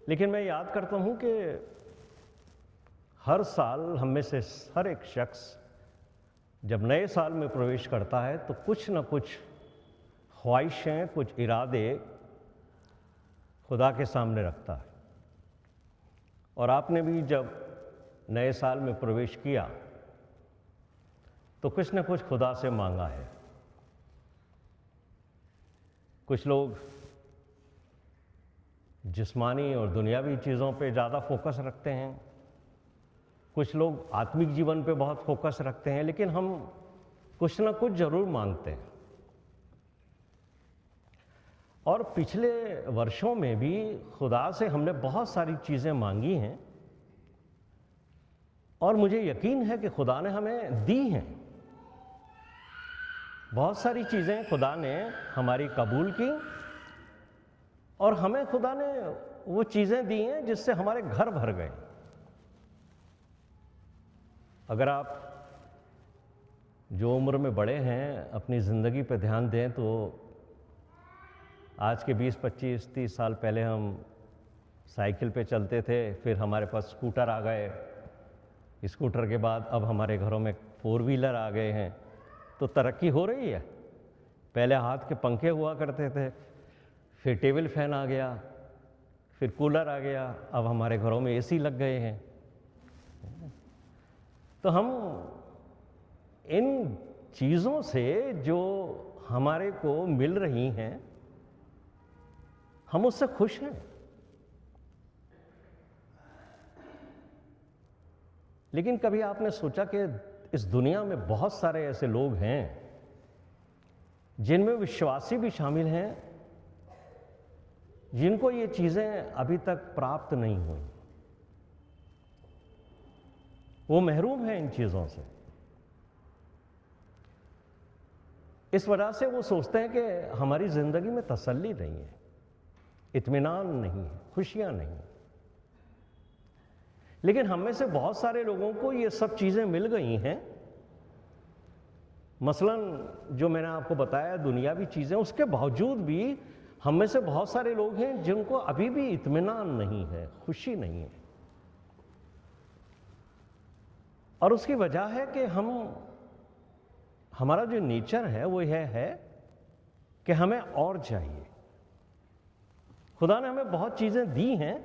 लेकिन मैं याद करता हूँ कि हर साल हम में से हर एक शख्स जब नए साल में प्रवेश करता है तो कुछ न कुछ ख्वाहिशें, कुछ इरादे खुदा के सामने रखता है। और आपने भी जब नए साल में प्रवेश किया तो कुछ न कुछ खुदा से मांगा है। कुछ लोग जिस्मानी और दुनियावी चीज़ों पे ज़्यादा फोकस रखते हैं, कुछ लोग आत्मिक जीवन पे बहुत फोकस रखते हैं, लेकिन हम कुछ ना कुछ ज़रूर मांगते हैं। और पिछले वर्षों में भी खुदा से हमने बहुत सारी चीज़ें मांगी हैं और मुझे यकीन है कि खुदा ने हमें दी हैं। बहुत सारी चीज़ें खुदा ने हमारी कबूल की और हमें खुदा ने वो चीज़ें दी हैं जिससे हमारे घर भर गए। अगर आप जो उम्र में बड़े हैं अपनी ज़िंदगी पर ध्यान दें तो आज के 20, 25, 30 साल पहले हम साइकिल पे चलते थे, फिर हमारे पास स्कूटर आ गए। स्कूटर के बाद अब हमारे घरों में 4 व्हीलर आ गए हैं। तो तरक्की हो रही है। पहले हाथ के पंखे हुआ करते थे, फिर टेबल फैन आ गया, फिर कूलर आ गया, अब हमारे घरों में एसी लग गए हैं। तो हम इन चीज़ों से जो हमारे को मिल रही हैं हम उससे खुश हैं। लेकिन कभी आपने सोचा कि इस दुनिया में बहुत सारे ऐसे लोग हैं जिनमें विश्वासी भी शामिल हैं जिनको ये चीज़ें अभी तक प्राप्त नहीं हुई, वो महरूम हैं इन चीज़ों से। इस वजह से वो सोचते हैं कि हमारी ज़िंदगी में तसल्ली नहीं है, इत्मीनान नहीं है, खुशियां नहीं है। लेकिन हम में से बहुत सारे लोगों को ये सब चीज़ें मिल गई हैं। मसलन जो मैंने आपको बताया दुनियावी चीज़ें, उसके बावजूद भी हम में से बहुत सारे लोग हैं जिनको अभी भी इत्मीनान नहीं है, खुशी नहीं है। और उसकी वजह है कि हमारा जो नेचर है वो यह है कि हमें और चाहिए। खुदा ने हमें बहुत चीज़ें दी हैं,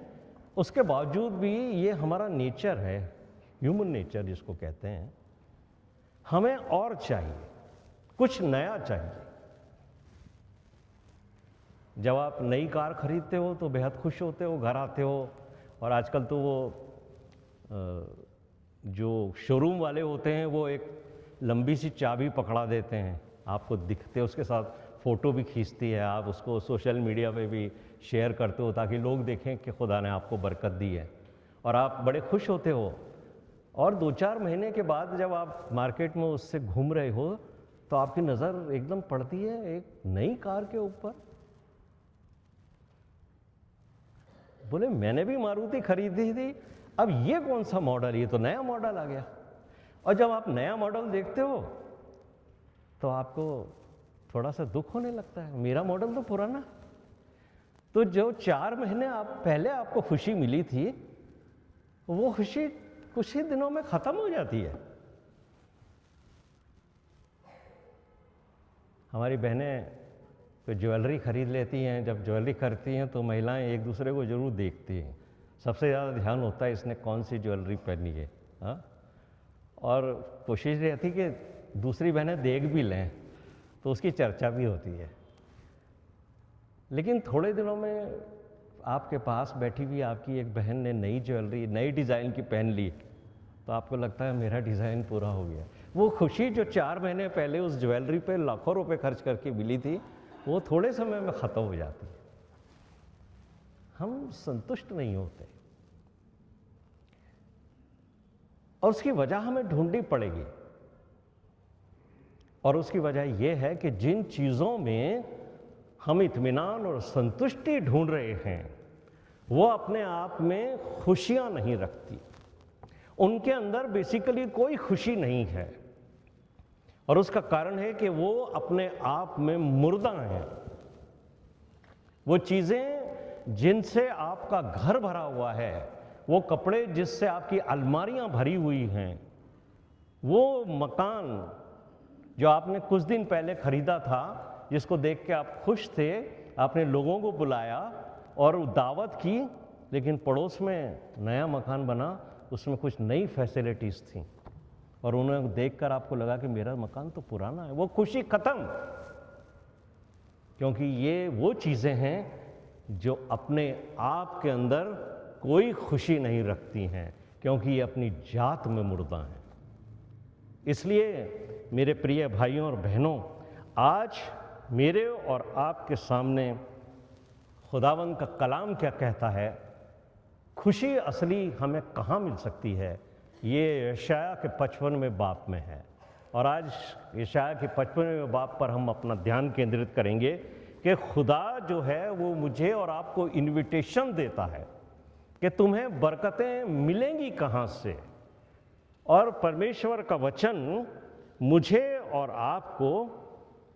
उसके बावजूद भी ये हमारा नेचर है, ह्यूमन नेचर जिसको कहते हैं, हमें और चाहिए, कुछ नया चाहिए। जब आप नई कार खरीदते हो तो बेहद खुश होते हो, घर आते हो और आजकल तो वो जो शोरूम वाले होते हैं वो एक लंबी सी चाबी पकड़ा देते हैं, आपको दिखते हैं, उसके साथ फ़ोटो भी खींचती है, आप उसको सोशल मीडिया पे भी शेयर करते हो ताकि लोग देखें कि खुदा ने आपको बरकत दी है और आप बड़े खुश होते हो। और 2-4 महीने के बाद जब आप मार्केट में उससे घूम रहे हो तो आपकी नज़र एकदम पड़ती है एक नई कार के ऊपर। बोले मैंने भी मारुति खरीदी थी, अब ये कौन सा मॉडल, ये तो नया मॉडल आ गया। और जब आप नया मॉडल देखते हो तो आपको थोड़ा सा दुख होने लगता है, मेरा मॉडल तो पुराना। तो जो 4 महीने पहले आपको खुशी मिली थी वो खुशी कुछ ही दिनों में खत्म हो जाती है। हमारी बहनें कोई ज्वेलरी खरीद लेती हैं, जब ज्वेलरी खरीदती हैं तो महिलाएं एक दूसरे को जरूर देखती हैं, सबसे ज़्यादा ध्यान होता है इसने कौन सी ज्वेलरी पहनी है। हाँ, और कोशिश रहती कि दूसरी बहनें देख भी लें तो उसकी चर्चा भी होती है। लेकिन थोड़े दिनों में आपके पास बैठी हुई आपकी एक बहन ने नई ज्वेलरी नई डिज़ाइन की पहन ली तो आपको लगता है मेरा डिज़ाइन पूरा हो गया। वो खुशी जो 4 महीने पहले उस ज्वेलरी पे लाखों रुपए खर्च करके मिली थी वो थोड़े समय में ख़त्म हो जाती है। हम संतुष्ट नहीं होते और उसकी वजह हमें ढूंढनी पड़ेगी। और उसकी वजह यह है कि जिन चीज़ों में हम इत्मीनान और संतुष्टि ढूंढ रहे हैं वो अपने आप में खुशियां नहीं रखती, उनके अंदर बेसिकली कोई खुशी नहीं है। और उसका कारण है कि वो अपने आप में मुर्दा हैं। वो चीज़ें जिनसे आपका घर भरा हुआ है, वो कपड़े जिससे आपकी अलमारियां भरी हुई हैं, वो मकान जो आपने कुछ दिन पहले खरीदा था, जिसको देख के आप खुश थे, आपने लोगों को बुलाया और दावत की, लेकिन पड़ोस में नया मकान बना, उसमें कुछ नई फैसिलिटीज़ थी और उन्हें देखकर आपको लगा कि मेरा मकान तो पुराना है, वो खुशी खत्म। क्योंकि ये वो चीज़ें हैं जो अपने आप के अंदर कोई खुशी नहीं रखती हैं, क्योंकि ये अपनी जात में मुर्दा हैं। इसलिए मेरे प्रिय भाइयों और बहनों, आज मेरे और आपके सामने खुदावंद का कलाम क्या कहता है, खुशी असली हमें कहाँ मिल सकती है, ये यशाया के 55वें बाब में है। और आज यशाया के 55वें बाब पर हम अपना ध्यान केंद्रित करेंगे कि खुदा जो है वो मुझे और आपको इनविटेशन देता है कि तुम्हें बरकतें मिलेंगी कहाँ से। और परमेश्वर का वचन मुझे और आपको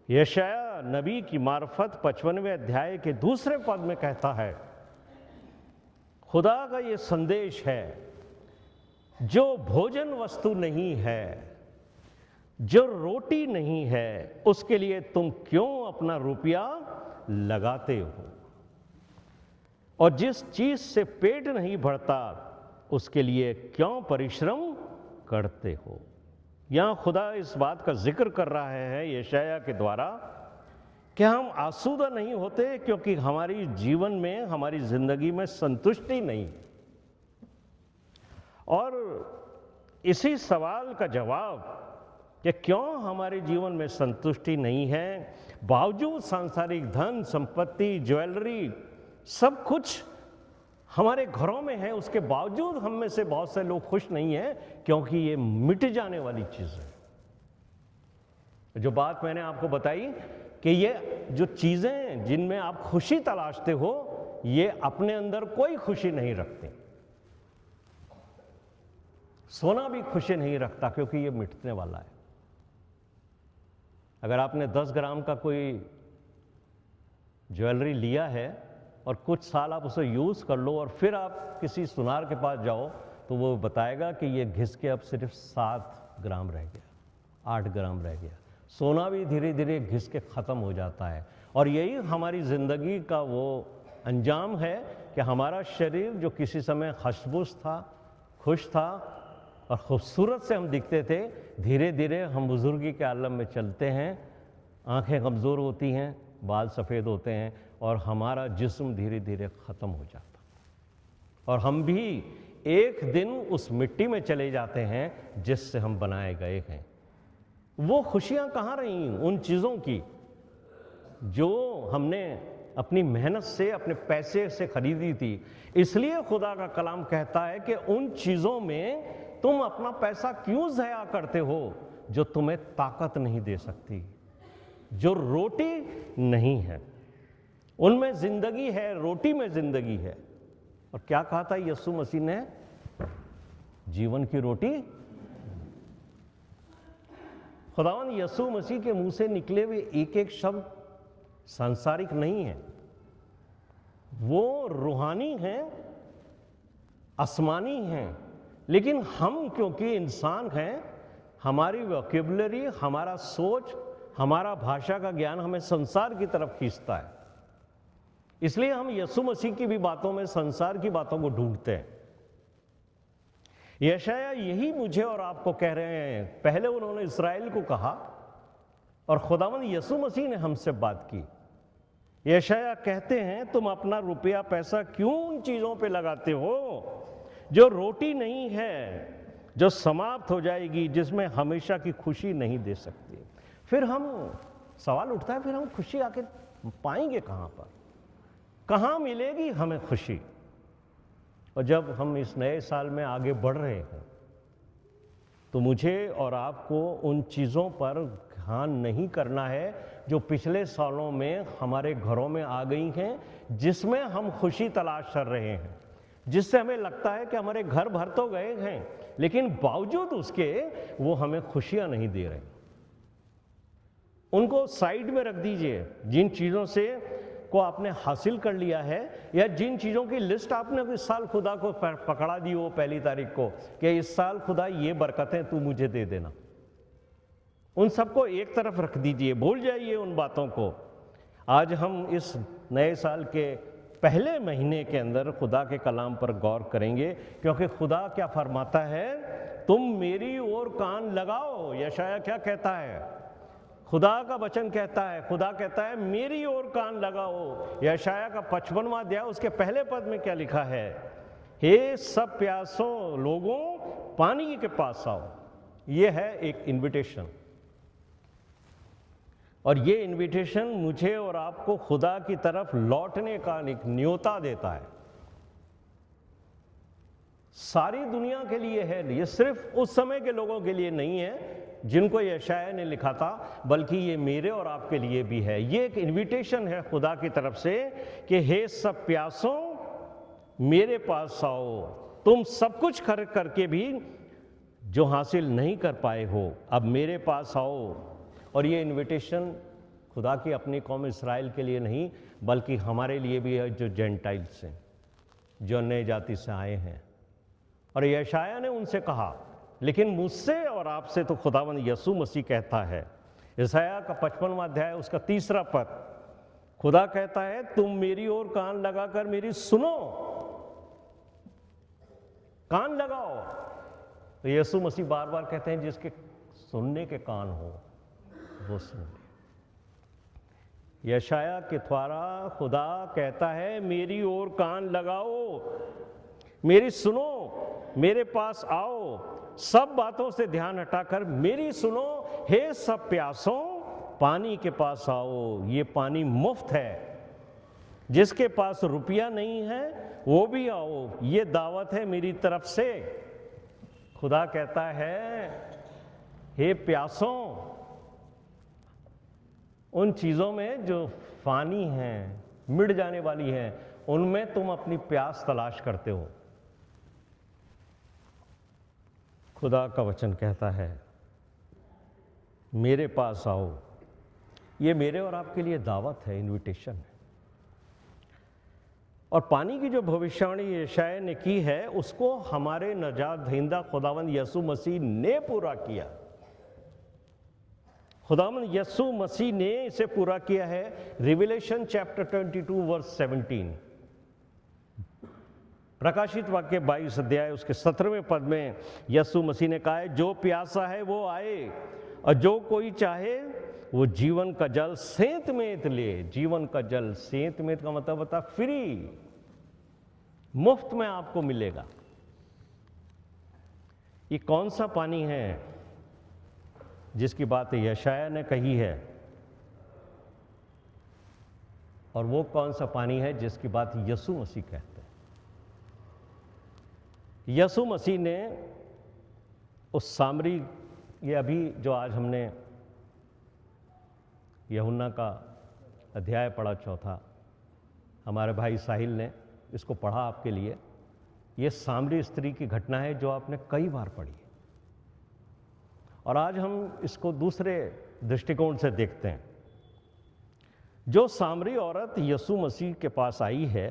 यशाया नबी की मार्फत 55वें अध्याय के दूसरे पद में कहता है, खुदा का ये संदेश है, जो भोजन वस्तु नहीं है, जो रोटी नहीं है, उसके लिए तुम क्यों अपना रुपया लगाते हो, और जिस चीज से पेट नहीं भरता उसके लिए क्यों परिश्रम करते हो। यहां खुदा इस बात का जिक्र कर रहा है यशाया के द्वारा कि हम आसूदा नहीं होते क्योंकि हमारी जीवन में, हमारी जिंदगी में संतुष्टि नहीं। और इसी सवाल का जवाब कि क्यों हमारे जीवन में संतुष्टि नहीं है, बावजूद सांसारिक धन संपत्ति, ज्वेलरी, सब कुछ हमारे घरों में है, उसके बावजूद हम में से बहुत से लोग खुश नहीं हैं, क्योंकि ये मिट जाने वाली चीज़ है। जो बात मैंने आपको बताई कि ये जो चीज़ें जिनमें आप खुशी तलाशते हो, ये अपने अंदर कोई खुशी नहीं रखती। सोना भी खुशी नहीं रखता, क्योंकि ये मिटने वाला है। अगर आपने 10 ग्राम का कोई ज्वेलरी लिया है और कुछ साल आप उसे यूज़ कर लो और फिर आप किसी सुनार के पास जाओ, तो वो बताएगा कि ये घिस के अब सिर्फ 7 ग्राम रह गया, 8 ग्राम रह गया। सोना भी धीरे धीरे घिस के ख़त्म हो जाता है। और यही हमारी ज़िंदगी का वो अंजाम है कि हमारा शरीर जो किसी समय खुशबूस था, खुश था और खूबसूरत से हम दिखते थे, धीरे धीरे हम बुजुर्गी के आलम में चलते हैं, आंखें कमज़ोर होती हैं, बाल सफ़ेद होते हैं और हमारा जिस्म धीरे धीरे ख़त्म हो जाता, और हम भी एक दिन उस मिट्टी में चले जाते हैं जिससे हम बनाए गए हैं। वो खुशियाँ कहाँ रहीं उन चीज़ों की जो हमने अपनी मेहनत से, अपने पैसे से खरीदी थी। इसलिए खुदा का कलाम कहता है कि उन चीज़ों में तुम अपना पैसा क्यों ज़ाया करते हो जो तुम्हें ताकत नहीं दे सकती, जो रोटी नहीं है। उनमें जिंदगी है, रोटी में जिंदगी है। और क्या कहा था यीशु मसीह ने, जीवन की रोटी। खुदावंद यीशु मसीह के मुंह से निकले हुए एक एक शब्द सांसारिक नहीं है, वो रूहानी हैं, आसमानी हैं। लेकिन हम क्योंकि इंसान हैं, हमारी वोकैबुलरी, हमारा सोच, हमारा भाषा का ज्ञान हमें संसार की तरफ खींचता है। इसलिए हम यीशु मसीह की भी बातों में संसार की बातों को ढूंढते हैं। यशाया यही मुझे और आपको कह रहे हैं। पहले उन्होंने इस्राएल को कहा और खुदावंद यीशु मसीह ने हमसे बात की। यशाया कहते हैं, तुम अपना रुपया पैसा क्यों उन चीज़ों पे लगाते हो जो रोटी नहीं है, जो समाप्त हो जाएगी, जिसमें हमेशा की खुशी नहीं दे सकती। फिर हम सवाल उठता है, फिर हम खुशी आखिर पाएंगे कहाँ पर, कहाँ मिलेगी हमें खुशी। और जब हम इस नए साल में आगे बढ़ रहे हैं तो मुझे और आपको उन चीज़ों पर ध्यान नहीं करना है जो पिछले सालों में हमारे घरों में आ गई हैं, जिसमें हम खुशी तलाश कर रहे हैं, जिससे हमें लगता है कि हमारे घर भर तो गए हैं, लेकिन बावजूद उसके वो हमें खुशियां नहीं दे रहे। उनको साइड में रख दीजिए। जिन चीज़ों से को आपने हासिल कर लिया है, या जिन चीज़ों की लिस्ट आपने इस साल खुदा को पकड़ा दी हो पहली तारीख को कि इस साल खुदा ये बरकतें तू मुझे दे देना, उन सबको एक तरफ रख दीजिए, भूल जाइए उन बातों को। आज हम इस नए साल के पहले महीने के अंदर खुदा के कलाम पर गौर करेंगे, क्योंकि खुदा क्या फरमाता है, तुम मेरी ओर कान लगाओ। यशाया क्या कहता है, खुदा का वचन कहता है, खुदा कहता है मेरी ओर कान लगाओ। यशाया का 55वां अध्याय उसके पहले पद में क्या लिखा है, हे सब प्यासों लोगों पानी के पास आओ। ये है एक इनविटेशन, और ये इनविटेशन मुझे और आपको खुदा की तरफ लौटने का एक न्योता देता है। सारी दुनिया के लिए है, ये सिर्फ उस समय के लोगों के लिए नहीं है जिनको यशाया ने लिखा था, बल्कि ये मेरे और आपके लिए भी है। ये एक इनविटेशन है खुदा की तरफ से कि हे सब प्यासों मेरे पास आओ, तुम सब कुछ खर्च करके भी जो हासिल नहीं कर पाए हो, अब मेरे पास आओ। और ये इनविटेशन खुदा की अपनी कौम इस्राएल के लिए नहीं, बल्कि हमारे लिए भी है जो जेंटाइल्स हैं, जो नए जाति से आए हैं। और यशाया ने उनसे कहा, लेकिन मुझसे और आपसे तो खुदावंद यीशु मसीह कहता है, यशाया का 55वां अध्याय उसका 3रा पद, खुदा कहता है तुम मेरी ओर कान लगाकर मेरी सुनो, कान लगाओ। तो यीशु मसीह बार बार कहते हैं जिसके सुनने के कान हो वो सुन ले। यशाया के द्वारा खुदा कहता है मेरी ओर कान लगाओ, मेरी सुनो, मेरे पास आओ, सब बातों से ध्यान हटाकर मेरी सुनो। हे सब प्यासों पानी के पास आओ। ये पानी मुफ्त है, जिसके पास रुपया नहीं है वो भी आओ, ये दावत है मेरी तरफ से। खुदा कहता है हे प्यासों, उन चीज़ों में जो फानी हैं, मिट जाने वाली हैं, उनमें तुम अपनी प्यास तलाश करते हो। खुदा का वचन कहता है मेरे पास आओ। ये मेरे और आपके लिए दावत है, इनविटेशन है। और पानी की जो भविष्यवाणी यशाया ने की है, उसको हमारे नजात दहिंदा खुदावंद यीशु मसीह ने पूरा किया। खुदावंद यीशु मसीह ने इसे पूरा किया है। रिविलेशन चैप्टर 22 वर्स 17, प्रकाशित वाक्य 22 अध्याय उसके 17वें पद में यीशु मसीह ने कहा है, जो प्यासा है वो आए, और जो कोई चाहे वो जीवन का जल सेंत में ले। जीवन का जल, सेंत में का मतलब होता फ्री, मुफ्त में आपको मिलेगा। ये कौन सा पानी है जिसकी बात यशाया ने कही है, और वो कौन सा पानी है जिसकी बात यीशु मसीह कहते हैं। यीशु मसीह ने उस सामरी, ये अभी जो आज हमने यूहन्ना का अध्याय पढ़ा 4, हमारे भाई साहिल ने इसको पढ़ा आपके लिए। ये सामरी स्त्री की घटना है जो आपने कई बार पढ़ी, और आज हम इसको दूसरे दृष्टिकोण से देखते हैं। जो सामरी औरत यीशु मसीह के पास आई है,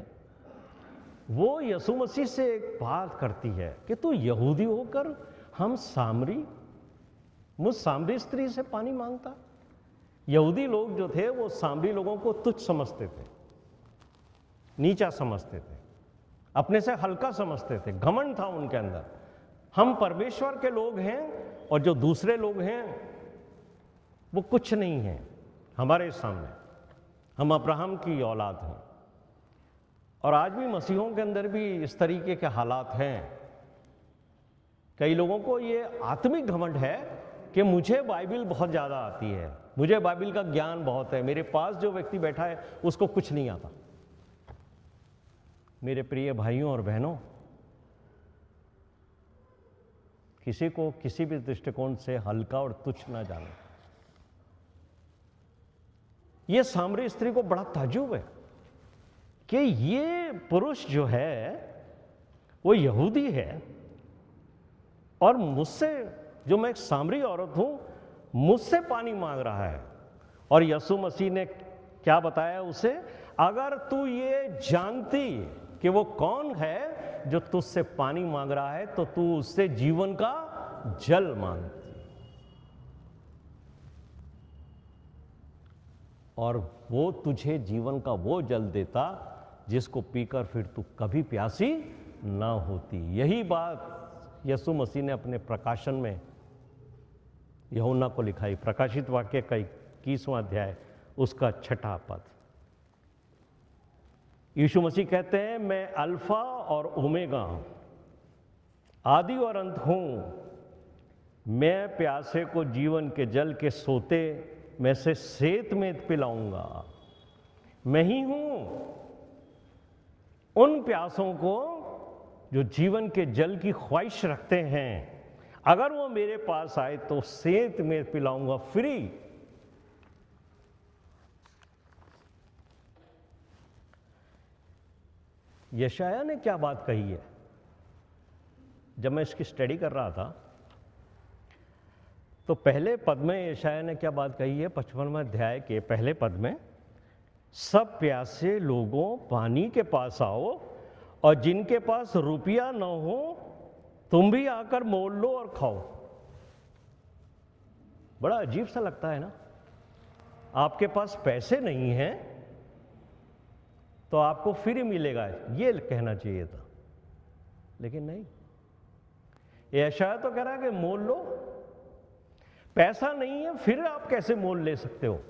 वो यीशु मसीह से एक बात करती है कि तू यहूदी होकर हम सामरी, मुझ सामरी स्त्री से पानी मांगता। यहूदी लोग जो थे वो सामरी लोगों को तुच्छ समझते थे, नीचा समझते थे, अपने से हल्का समझते थे, घमंड था उनके अंदर। हम परमेश्वर के लोग हैं और जो दूसरे लोग हैं वो कुछ नहीं है हमारे सामने, हम अब्राहम की औलाद हैं। और आज भी मसीहों के अंदर भी इस तरीके के हालात हैं। कई लोगों को ये आत्मिक घमंड है कि मुझे बाइबल बहुत ज़्यादा आती है, मुझे बाइबल का ज्ञान बहुत है, मेरे पास जो व्यक्ति बैठा है उसको कुछ नहीं आता। मेरे प्रिय भाइयों और बहनों, किसी को किसी भी दृष्टिकोण से हल्का और तुच्छ ना जाने। यह सामरी स्त्री को बड़ा ताज्जुब है कि ये पुरुष जो है वो यहूदी है, और मुझसे, जो मैं एक सामरी औरत हूं, मुझसे पानी मांग रहा है। और यीशु मसीह ने क्या बताया उसे, अगर तू ये जानती कि वो कौन है जो तुझसे पानी मांग रहा है, तो तू उससे जीवन का जल मांगती, और वो तुझे जीवन का वो जल देता जिसको पीकर फिर तू कभी प्यासी ना होती। यही बात यीशु मसीह ने अपने प्रकाशन में यूहन्ना को लिखाई, प्रकाशित वाक्य का 21वां अध्याय उसका 6वां पद। यीशु मसीह कहते हैं, मैं अल्फा और ओमेगा हूं, आदि और अंत हूं। मैं प्यासे को जीवन के जल के सोते में से सेत में पिलाऊंगा। मैं ही हूं उन प्यासों को जो जीवन के जल की ख्वाहिश रखते हैं, अगर वो मेरे पास आए तो सेत में पिलाऊंगा फ्री। यशाया ने क्या बात कही है? जब मैं इसकी स्टडी कर रहा था तो पहले पद में यशाया ने क्या बात कही है? 55वां अध्याय के पहले पद में, सब प्यासे लोगों पानी के पास आओ, और जिनके पास रुपया न हो तुम भी आकर मोल लो और खाओ। बड़ा अजीब सा लगता है ना? आपके पास पैसे नहीं हैं तो आपको फ्री मिलेगा, ये कहना चाहिए था, लेकिन नहीं। यशाया तो कह रहा है कि मोल लो। पैसा नहीं है फिर आप कैसे मोल ले सकते हो?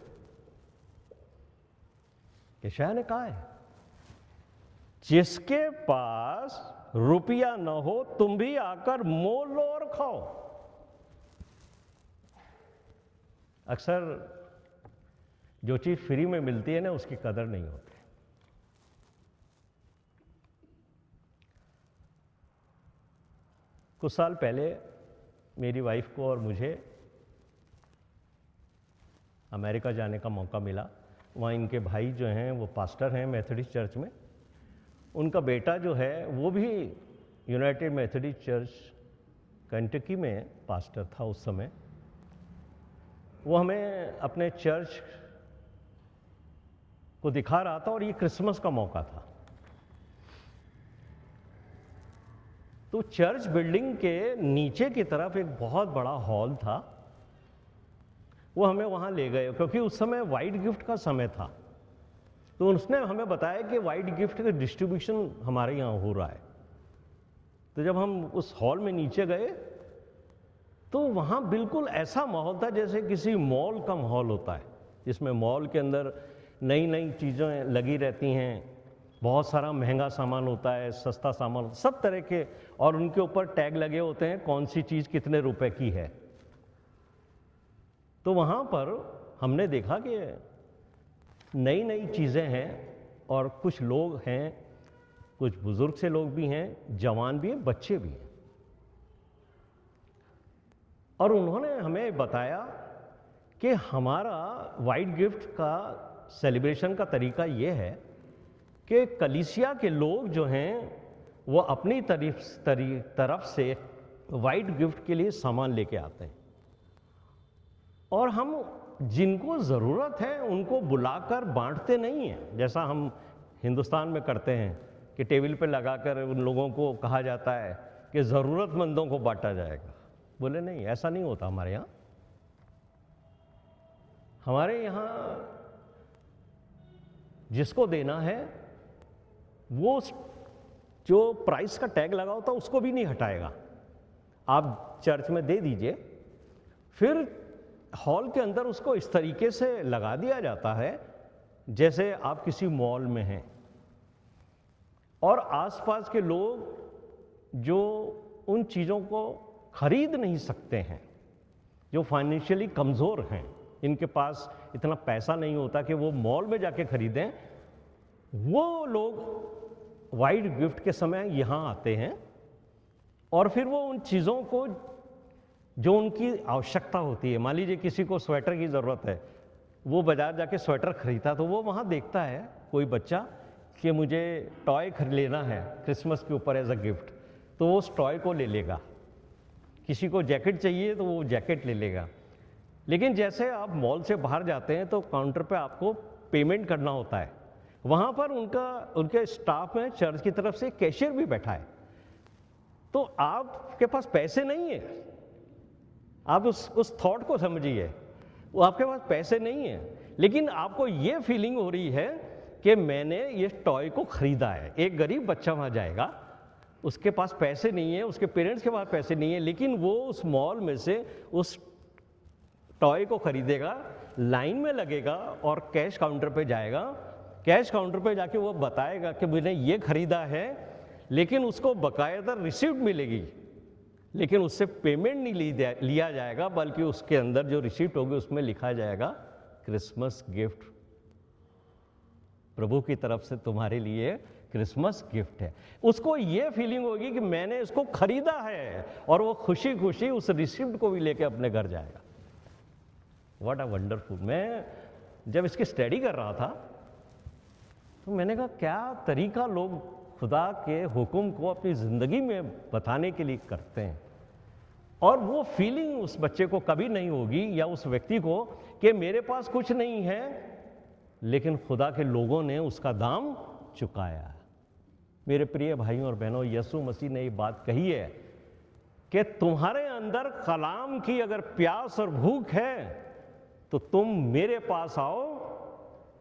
यशाया ने कहा है, जिसके पास रुपया न हो तुम भी आकर मोल लो और खाओ। अक्सर जो चीज फ्री में मिलती है ना, उसकी कदर नहीं होती। कुछ साल पहले मेरी वाइफ को और मुझे अमेरिका जाने का मौका मिला। वहाँ इनके भाई जो हैं वो पास्टर हैं मेथोडिस्ट चर्च में। उनका बेटा जो है वो भी यूनाइटेड मेथोडिस्ट चर्च केंटकी में पास्टर था उस समय। वो हमें अपने चर्च को दिखा रहा था और ये क्रिसमस का मौका था। तो चर्च बिल्डिंग के नीचे की तरफ एक बहुत बड़ा हॉल था, वो हमें वहाँ ले गए क्योंकि उस समय वाइट गिफ्ट का समय था। तो उसने हमें बताया कि वाइट गिफ्ट का डिस्ट्रीब्यूशन हमारे यहाँ हो रहा है। तो जब हम उस हॉल में नीचे गए तो वहाँ बिल्कुल ऐसा माहौल था जैसे किसी मॉल का माहौल होता है, जिसमें मॉल के अंदर नई नई चीज़ें लगी रहती हैं, बहुत सारा महंगा सामान होता है, सस्ता सामान, सब तरह के, और उनके ऊपर टैग लगे होते हैं कौन सी चीज़ कितने रुपए की है। तो वहाँ पर हमने देखा कि नई नई चीज़ें हैं और कुछ लोग हैं, कुछ बुजुर्ग से लोग भी हैं, जवान भी हैं, बच्चे भी हैं। और उन्होंने हमें बताया कि हमारा वाइट गिफ्ट का सेलिब्रेशन का तरीका ये है कि कलीसिया के लोग जो हैं वो अपनी तरफ से वाइट गिफ्ट के लिए सामान लेके आते हैं, और हम जिनको ज़रूरत है उनको बुलाकर बांटते नहीं हैं, जैसा हम हिंदुस्तान में करते हैं कि टेबल पे लगाकर उन लोगों को कहा जाता है कि ज़रूरतमंदों को बांटा जाएगा। बोले नहीं, ऐसा नहीं होता हमारे यहाँ। हमारे यहाँ जिसको देना है वो जो प्राइस का टैग लगा होता है उसको भी नहीं हटाएगा। आप चर्च में दे दीजिए, फिर हॉल के अंदर उसको इस तरीके से लगा दिया जाता है जैसे आप किसी मॉल में हैं, और आसपास के लोग जो उन चीज़ों को खरीद नहीं सकते हैं, जो फाइनेंशियली कमज़ोर हैं, इनके पास इतना पैसा नहीं होता कि वो मॉल में जाके खरीदें, वो लोग वाइट गिफ्ट के समय यहाँ आते हैं और फिर वो उन चीज़ों को जो उनकी आवश्यकता होती है, मान लीजिए किसी को स्वेटर की ज़रूरत है, वो बाज़ार जाके स्वेटर खरीदता, तो वो वहाँ देखता है कोई बच्चा कि मुझे टॉय लेना है क्रिसमस के ऊपर एज अ गिफ्ट, तो वो उस टॉय को ले लेगा। किसी को जैकेट चाहिए तो वो जैकेट ले लेगा। लेकिन जैसे आप मॉल से बाहर जाते हैं तो काउंटर पे आपको पेमेंट करना होता है, वहाँ पर उनके स्टाफ में चर्च की तरफ से कैशियर भी बैठा है। तो आपके पास पैसे नहीं है, आप उस थॉट को समझिए, वो आपके पास पैसे नहीं है, लेकिन आपको ये फीलिंग हो रही है कि मैंने ये टॉय को खरीदा है। एक गरीब बच्चा वहाँ जाएगा, उसके पास पैसे नहीं है, उसके पेरेंट्स के पास पैसे नहीं है, लेकिन वो उस मॉल में से उस टॉय को खरीदेगा, लाइन में लगेगा और कैश काउंटर पे जाएगा। कैश काउंटर पे जाके वो बताएगा कि मैंने ये खरीदा है, लेकिन उसको बकायदा रिसिप्ट मिलेगी, लेकिन उससे पेमेंट नहीं लिया जाएगा, बल्कि उसके अंदर जो रिसिप्ट होगी उसमें लिखा जाएगा क्रिसमस गिफ्ट, प्रभु की तरफ से तुम्हारे लिए क्रिसमस गिफ्ट है। उसको ये फीलिंग होगी कि मैंने इसको खरीदा है, और वो खुशी खुशी उस रिसिप्ट को भी लेके अपने घर जाएगा। What a wonderful. मैं जब इसकी स्टडी कर रहा था तो मैंने कहा क्या तरीका लोग खुदा के हुक्म को अपनी ज़िंदगी में बताने के लिए करते हैं, और वो फीलिंग उस बच्चे को कभी नहीं होगी या उस व्यक्ति को कि मेरे पास कुछ नहीं है, लेकिन खुदा के लोगों ने उसका दाम चुकाया। मेरे प्रिय भाइयों और बहनों, यीशु मसीह ने ये बात कही है कि तुम्हारे अंदर कलाम की अगर प्यास और भूख है तो तुम मेरे पास आओ,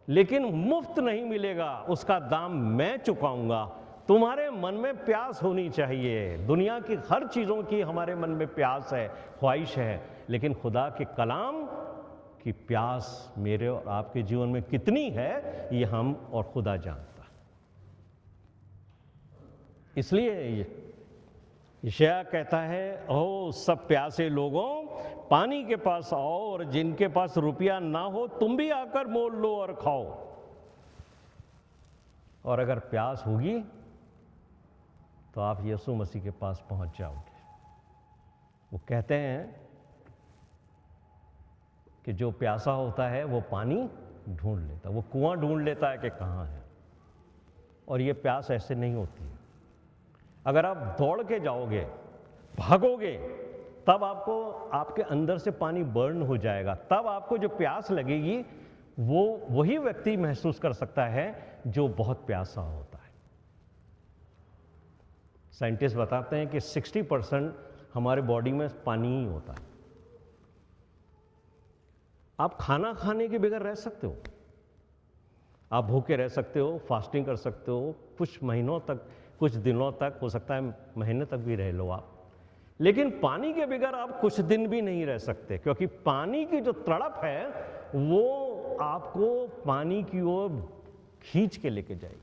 लेकिन मुफ्त नहीं मिलेगा, उसका दाम मैं चुकाऊंगा। तुम्हारे मन में प्यास होनी चाहिए। दुनिया की हर चीज़ों की हमारे मन में प्यास है, ख्वाहिश है, लेकिन खुदा के कलाम की प्यास मेरे और आपके जीवन में कितनी है ये हम और खुदा जानता। इसलिए यशायाह कहता है, ओ सब प्यासे लोगों पानी के पास आओ, और जिनके पास रुपया ना हो तुम भी आकर मोल लो और खाओ। और अगर प्यास होगी तो आप यीशु मसीह के पास पहुंच जाओगे। वो कहते हैं कि जो प्यासा होता है वो पानी ढूंढ लेता, वो कुआं ढूंढ लेता है कि कहाँ है। और ये प्यास ऐसे नहीं होती है। अगर आप दौड़ के जाओगे, भागोगे, तब आपको आपके अंदर से पानी बर्न हो जाएगा, तब आपको जो प्यास लगेगी वो वही व्यक्ति महसूस कर सकता है जो बहुत प्यासा होता है। साइंटिस्ट बताते हैं कि 60% हमारे बॉडी में पानी ही होता है। आप खाना खाने के बगैर रह सकते हो, आप भूखे रह सकते हो, फास्टिंग कर सकते हो, कुछ महीनों तक, कुछ दिनों तक, हो सकता है महीने तक भी रह लो आप, लेकिन पानी के बगैर आप कुछ दिन भी नहीं रह सकते, क्योंकि पानी की जो तड़प है वो आपको पानी की ओर खींच के लेके जाएगी।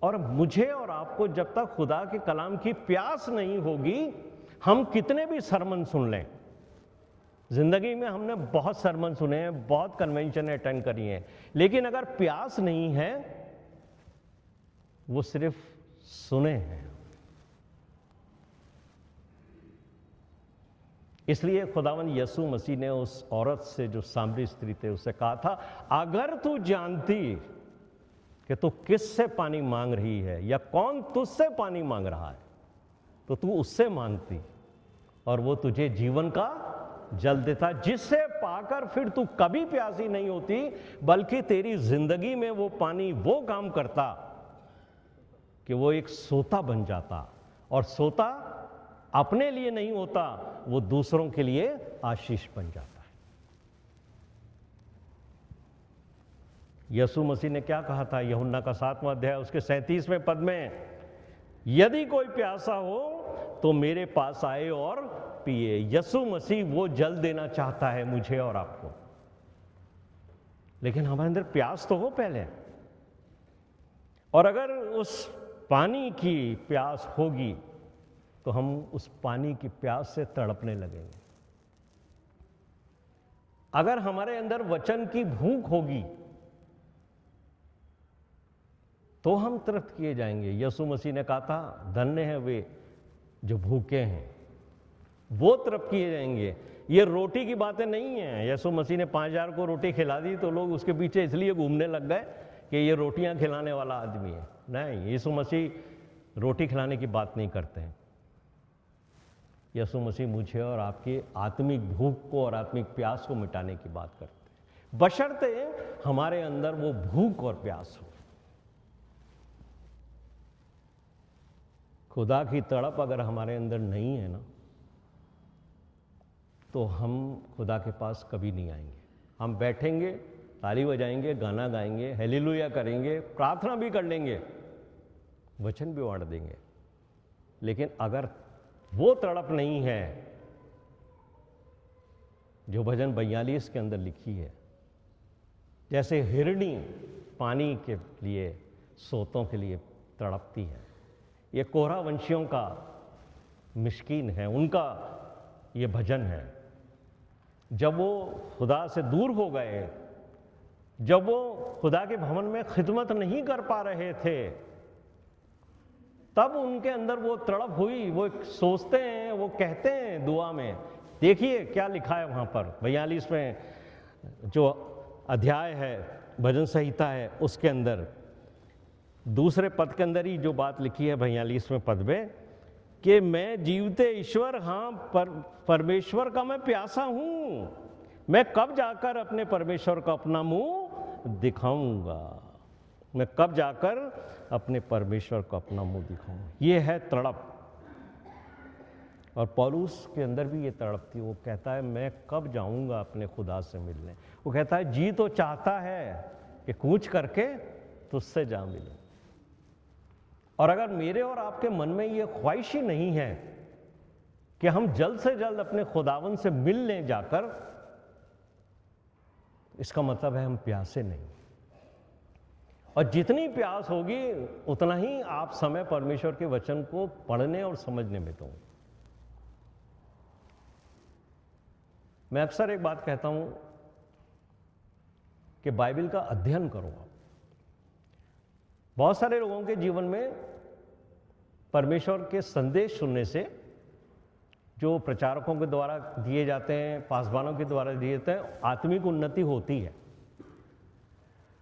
और मुझे और आपको जब तक खुदा के कलाम की प्यास नहीं होगी, हम कितने भी सरमन सुन लें। जिंदगी में हमने बहुत सरमन सुने हैं, बहुत कन्वेंशन अटेंड करी हैं, लेकिन अगर प्यास नहीं है वो सिर्फ सुने हैं। इसलिए खुदावन यीशु मसीह ने उस औरत से, जो सामरी स्त्री थे, उससे कहा था, अगर तू जानती कि तू किससे पानी मांग रही है या कौन तुझसे पानी मांग रहा है, तो तू उससे मांगती और वो तुझे जीवन का जल देता, जिससे पाकर फिर तू कभी प्यासी नहीं होती, बल्कि तेरी जिंदगी में वो पानी वो काम करता कि वो एक सोता बन जाता। और सोता अपने लिए नहीं होता, वो दूसरों के लिए आशीष बन जाता है। यीशु मसीह ने क्या कहा था यूहन्ना का 7वां अध्याय उसके 37वें पद में, यदि कोई प्यासा हो तो मेरे पास आए और पिए। यीशु मसीह वो जल देना चाहता है मुझे और आपको, लेकिन हमारे अंदर प्यास तो हो पहले। और अगर उस पानी की प्यास होगी तो हम उस पानी की प्यास से तड़पने लगेंगे। अगर हमारे अंदर वचन की भूख होगी तो हम तृप्त किए जाएंगे। यीशु मसीह ने कहा था, धन्य है वे जो भूखे हैं, वो तृप्त किए जाएंगे। ये रोटी की बातें नहीं है। यीशु मसीह ने 5000 को रोटी खिला दी तो लोग उसके पीछे इसलिए घूमने लग गए कि ये रोटियां खिलाने वाला आदमी है। नहीं, यीशु मसीह रोटी खिलाने की बात नहीं करते हैं। यीशु मसीह मुझे और आपकी आत्मिक भूख को और आत्मिक प्यास को मिटाने की बात करते हैं। बशर्ते हमारे अंदर वो भूख और प्यास हो। खुदा की तड़प अगर हमारे अंदर नहीं है ना, तो हम खुदा के पास कभी नहीं आएंगे। हम बैठेंगे, ताली बजाएंगे, गाना गाएंगे, हालेलुया करेंगे, प्रार्थना भी कर लेंगे, वचन भी बांट देंगे, लेकिन अगर वो तड़प नहीं है जो भजन 42 के अंदर लिखी है, जैसे हिरणी पानी के लिए, सोतों के लिए तड़पती है, ये कोरहा वंशियों का मिस्कीन है, उनका ये भजन है। जब वो खुदा से दूर हो गए, जब वो खुदा के भवन में खिदमत नहीं कर पा रहे थे, तब उनके अंदर वो तड़प हुई। वो सोचते हैं, वो कहते हैं दुआ में, देखिए क्या लिखा है वहाँ पर 42 में जो अध्याय है भजन संहिता है, उसके अंदर दूसरे पद के अंदर ही जो बात लिखी है 42वें पद में, कि मैं जीवते ईश्वर, हाँ परमेश्वर का मैं प्यासा हूं, मैं कब जाकर अपने परमेश्वर को अपना मुंह दिखाऊंगा, मैं कब जाकर अपने परमेश्वर को अपना मुंह दिखाऊंगा। ये है तड़प। और पौलुस के अंदर भी ये तड़प थी। वो कहता है मैं कब जाऊंगा अपने खुदा से मिलने। वो कहता है जी तो चाहता है कि कूच करके तुझसे जा मिलूं। और अगर मेरे और आपके मन में ये ख्वाहिश ही नहीं है कि हम जल्द से जल्द अपने खुदावन से मिल लें जाकर, इसका मतलब है हम प्यासे नहीं। और जितनी प्यास होगी उतना ही आप समय परमेश्वर के वचन को पढ़ने और समझने में दोगे। मैं अक्सर एक बात कहता हूं कि बाइबल का अध्ययन करो। बहुत सारे लोगों के जीवन में परमेश्वर के संदेश सुनने से, जो प्रचारकों के द्वारा दिए जाते हैं, पासवानों के द्वारा दिए जाते हैं, आत्मिक उन्नति होती है।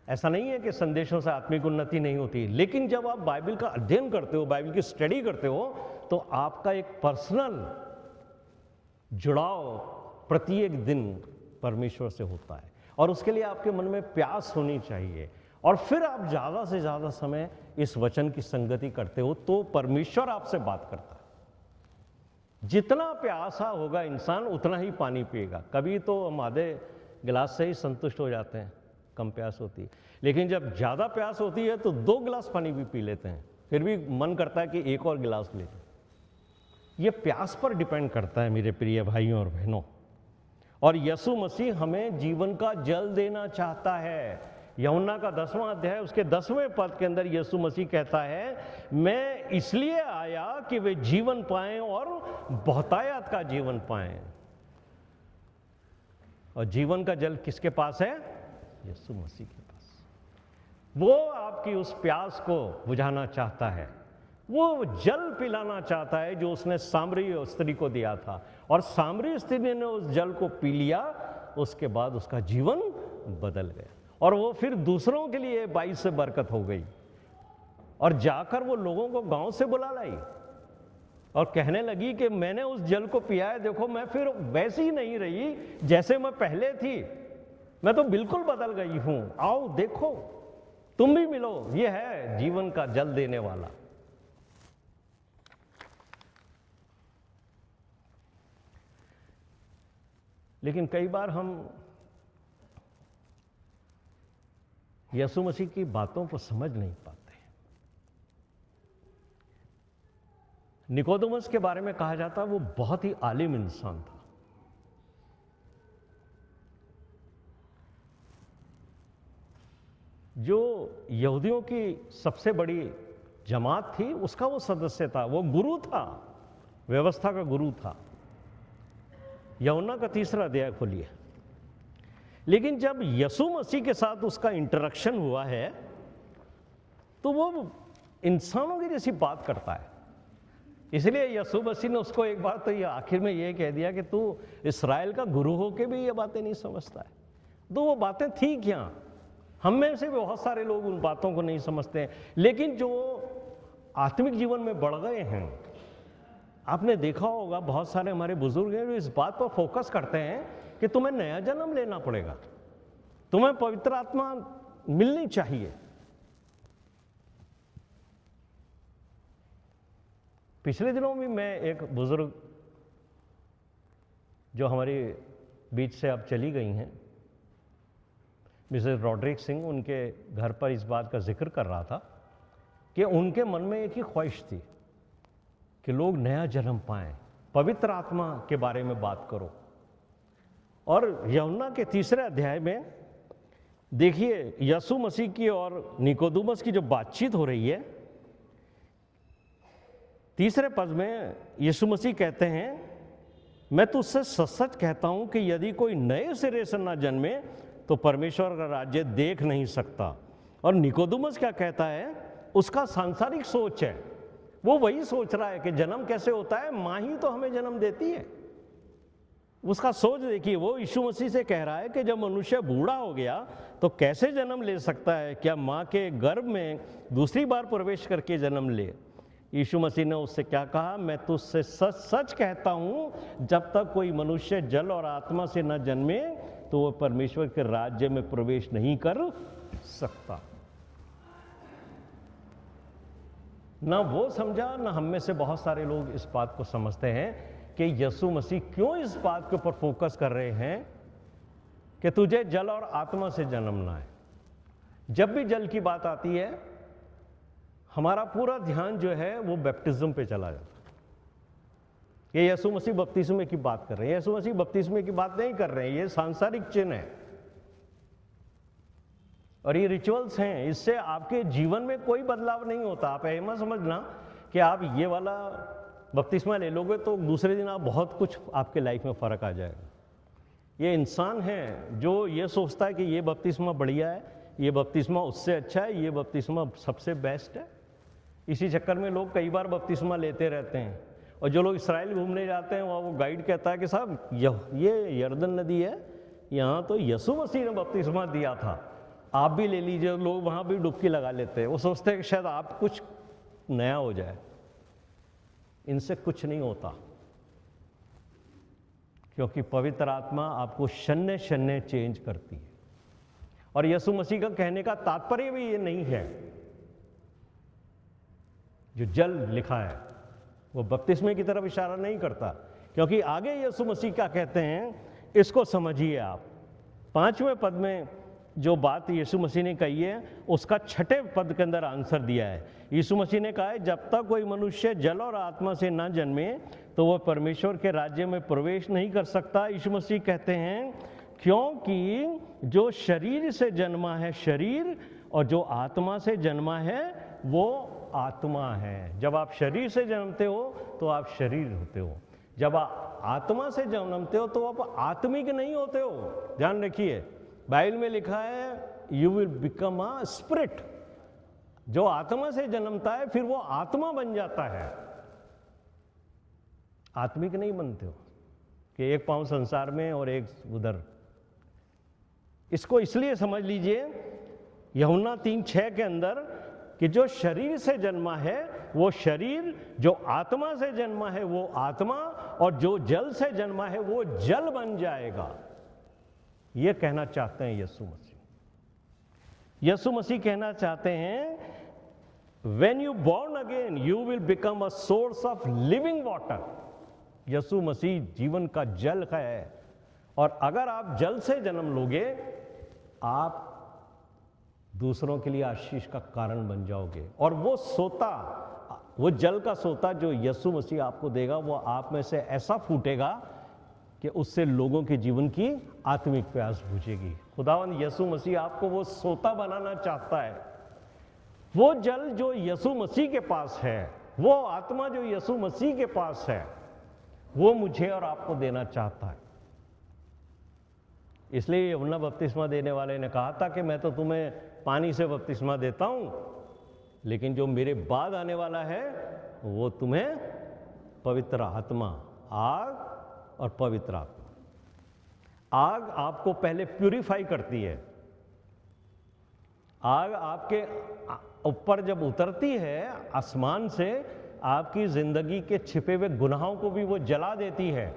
ऐसा नहीं है कि संदेशों से आत्मिक उन्नति नहीं होती, लेकिन जब आप बाइबल का अध्ययन करते हो, बाइबल की स्टडी करते हो, तो आपका एक पर्सनल जुड़ाव प्रत्येक दिन परमेश्वर से होता है, और उसके लिए आपके मन में प्यास होनी चाहिए। और फिर आप ज़्यादा से ज़्यादा समय इस वचन की संगति करते हो तो परमेश्वर आपसे बात करता है। जितना प्यासा होगा इंसान उतना ही पानी पिएगा। कभी तो हम आधे गिलास से ही संतुष्ट हो जाते हैं, कम प्यास होती है, लेकिन जब ज़्यादा प्यास होती है तो 2 गिलास पानी भी पी लेते हैं, फिर भी मन करता है कि एक और गिलास ले लें। ये प्यास पर डिपेंड करता है मेरे प्रिय भाइयों और बहनों। और यीशु मसीह हमें जीवन का जल देना चाहता है। यूहन्ना का 10वां अध्याय उसके 10वें पद के अंदर यीशु मसीह कहता है, मैं इसलिए आया कि वे जीवन पाएं और बहुतायत का जीवन पाएं। और जीवन का जल किसके पास है? यीशु मसीह के पास। वो आपकी उस प्यास को बुझाना चाहता है, वो जल पिलाना चाहता है जो उसने सामरी स्त्री को दिया था। और सामरी स्त्री ने उस जल को पी लिया, उसके बाद उसका जीवन बदल गया और वो फिर दूसरों के लिए 22 से बरकत हो गई। और जाकर वो लोगों को गांव से बुला लाई और कहने लगी कि मैंने उस जल को पिया है, देखो मैं फिर वैसी ही नहीं रही जैसे मैं पहले थी, मैं तो बिल्कुल बदल गई हूं, आओ देखो तुम भी मिलो, ये है जीवन का जल देने वाला। लेकिन कई बार हम यीशु मसीह की बातों को समझ नहीं पाते। निकोदेमुस के बारे में कहा जाता है वो बहुत ही आलिम इंसान था। जो यहूदियों की सबसे बड़ी जमात थी उसका वो सदस्य था, वो गुरु था, व्यवस्था का गुरु था। यूहन्ना का 3रा अध्याय खोलिए। लेकिन जब यीशु मसीह के साथ उसका इंटरेक्शन हुआ है तो वो इंसानों की जैसी बात करता है। इसलिए यीशु मसीह ने उसको एक बार तो ये आखिर में ये कह दिया कि तू इस्राएल का गुरु होके भी ये बातें नहीं समझता है। तो वो बातें थी क्या? हम में से बहुत सारे लोग उन बातों को नहीं समझते हैं, लेकिन जो आत्मिक जीवन में बढ़ गए हैं, आपने देखा होगा बहुत सारे हमारे बुजुर्ग हैं जो इस बात पर फोकस करते हैं कि तुम्हें नया जन्म लेना पड़ेगा। तुम्हें पवित्र आत्मा मिलनी चाहिए। पिछले दिनों भी मैं एक बुजुर्ग जो हमारे बीच से अब चली गई हैं, मिसेस रॉड्रिक सिंह, उनके घर पर इस बात का जिक्र कर रहा था कि उनके मन में एक ही ख्वाहिश थी कि लोग नया जन्म पाएं, पवित्र आत्मा के बारे में बात करो। और यूहन्ना के 3 अध्याय में देखिए यीशु मसीह की और निकोदेमुस की जो बातचीत हो रही है, 3 पद में यीशु मसीह कहते हैं, मैं तुझसे सच सच कहता हूं कि यदि कोई नए सिरे से ना जन्मे तो परमेश्वर का राज्य देख नहीं सकता। और निकोदेमुस क्या कहता है, उसका सांसारिक सोच है, वो वही सोच रहा है कि जन्म कैसे होता है, माँ ही तो हमें जन्म देती है। उसका सोच देखिए, वो यीशु मसीह से कह रहा है कि जब मनुष्य बूढ़ा हो गया तो कैसे जन्म ले सकता है, क्या माँ के गर्भ में दूसरी बार प्रवेश करके जन्म ले। यीशु मसीह ने उससे क्या कहा, मैं तुझसे सच सच कहता हूं, जब तक कोई मनुष्य जल और आत्मा से न जन्मे तो वह परमेश्वर के राज्य में प्रवेश नहीं कर सकता। ना वो समझा, ना हम में से बहुत सारे लोग इस बात को समझते हैं कि यीशु मसीह क्यों इस बात के ऊपर फोकस कर रहे हैं कि तुझे जल और आत्मा से जन्मना है। जब भी जल की बात आती है, हमारा पूरा ध्यान जो है वो बैप्टिज्म पे चला जाता है। ये यीशु मसीह बपतिस्मे की बात कर रहे हैं। यीशु मसीह बपतिस्मे की बात नहीं कर रहे हैं, ये सांसारिक चिन्ह है और ये रिचुअल्स हैं, इससे आपके जीवन में कोई बदलाव नहीं होता। आप ये मत समझना कि आप ये वाला बपतिस्मा ले लोगे तो दूसरे दिन आप बहुत कुछ आपके लाइफ में फ़र्क आ जाएगा। ये इंसान है जो ये सोचता है कि ये बपतिस्मा बढ़िया है, ये बपतिस्मा उससे अच्छा है, ये बपतिस्मा सबसे बेस्ट है। इसी चक्कर में लोग कई बार बपतिस्मा लेते रहते हैं। और जो लोग इस्राएल घूमने जाते हैं वहाँ वो गाइड कहता है कि साहब ये यर्दन नदी है, यहाँ तो यीशु मसीह ने बपतिस्मा दिया था, आप भी ले लीजिए। लोग वहाँ भी डुबकी लगा लेते हैं, वो सोचते हैं कि शायद आप कुछ नया हो जाए। इनसे कुछ नहीं होता, क्योंकि पवित्र आत्मा आपको शन्य शन्य चेंज करती है। और यीशु मसीह का कहने का तात्पर्य भी ये नहीं है, जो जल लिखा है वो बपतिस्मे की तरफ इशारा नहीं करता, क्योंकि आगे यीशु मसीह क्या कहते हैं इसको समझिए आप। 5वें पद में जो बात यीशु मसीह ने कही है उसका 6ठे पद के अंदर आंसर दिया है। यीशु मसीह ने कहा है, जब तक कोई मनुष्य जल और आत्मा से ना जन्मे तो वह परमेश्वर के राज्य में प्रवेश नहीं कर सकता। यीशु मसीह कहते हैं क्योंकि जो शरीर से जन्मा है शरीर, और जो आत्मा से जन्मा है वो आत्मा है। जब आप शरीर से जन्मते हो तो आप शरीर होते हो, जब आप आत्मा से जन्मते हो तो आप आत्मिक नहीं होते हो। ध्यान रखिए, बाइबल में लिखा है you will become a spirit. जो आत्मा से जन्मता है फिर वो आत्मा बन जाता है, आत्मिक नहीं बनते हो कि एक पांव संसार में और एक उधर। इसको इसलिए समझ लीजिए यूहन्ना 3:6 के अंदर कि जो शरीर से जन्मा है वो शरीर, जो आत्मा से जन्मा है वो आत्मा, और जो जल से जन्मा है वो जल बन जाएगा। ये कहना चाहते हैं यीशु मसीह। यीशु मसीह कहना चाहते हैं when you born again you will become a source of living water. Yeshu Masih जीवन का जल है, और अगर आप जल से जन्म लोगे आप दूसरों के लिए आशीष का कारण बन जाओगे। और वो सोता, वो जल का सोता जो यीशु मसीह आपको देगा वो आप में से ऐसा फूटेगा कि उससे लोगों के जीवन की आत्मिक प्यास बुझेगी। खुदावंद यीशु मसीह आपको वो सोता बनाना चाहता है। वो जल जो यीशु मसीह के पास है, वो आत्मा जो यीशु मसीह के पास है, वो मुझे और आपको देना चाहता है। इसलिए यूहन्ना बपतिस्मा देने वाले ने कहा था कि मैं तो तुम्हें पानी से बपतिस्मा देता हूं, लेकिन जो मेरे बाद आने वाला है वो तुम्हें पवित्र आत्मा, आग और पवित्र आत्मा। आग आपको पहले प्यूरिफाई करती है। आग आपके ऊपर जब उतरती है आसमान से, आपकी जिंदगी के छिपे हुए गुनाहों को भी वो जला देती है।